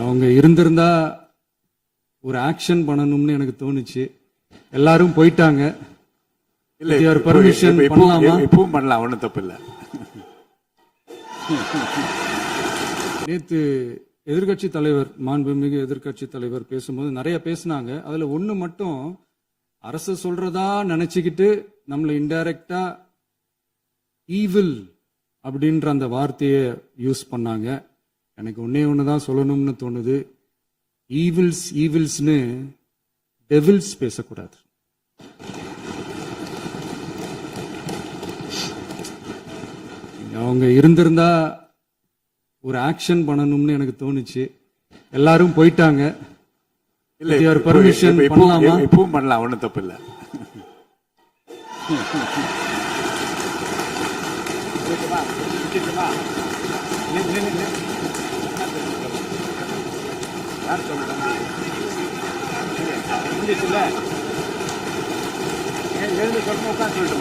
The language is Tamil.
அவங்க இருந்திருந்தா ஒரு ஆக்ஷன் பண்ணணும்னு எனக்கு தோணுச்சு. எல்லாரும் போயிட்டாங்க. இல்ல பர்மிஷன் பண்ணலாமா? இப்பவும் பண்ணலாம், ஒன்றும் தப்பு இல்லை. நேத்து எதிர்கட்சி தலைவர், மாண்புமிகு எதிர்கட்சி தலைவர் பேசும்போது நிறைய பேசினாங்க. அதுல ஒண்ணு மட்டும் அரசு சொல்றதா நினைச்சுக்கிட்டு நம்மளை இன்டைரக்டா ஈவில் அப்படின்ற அந்த வார்த்தையை யூஸ் பண்ணாங்க. எனக்கு ஒன்னே ஒண்ணுதான் சொல்லணும்னு தோணுது. ஈவில்ஸ்னு டெவில்ஸ் பேசக்கூடாது. அவங்க இருந்திருந்தா ஒரு ஆக்ஷன் பண்ணணும்னு எனக்கு தோணுச்சு. எல்லாரும் போயிட்டாங்க. இல்ல பர்மிஷன் பண்ணலாமா? இப்பவும் பண்ணலாம், ஒன்றும் தப்பு இல்லை. யார் சொல்லுங்க? எழுந்து சொல்லணும், உட்காந்து சொல்லட்டுமா?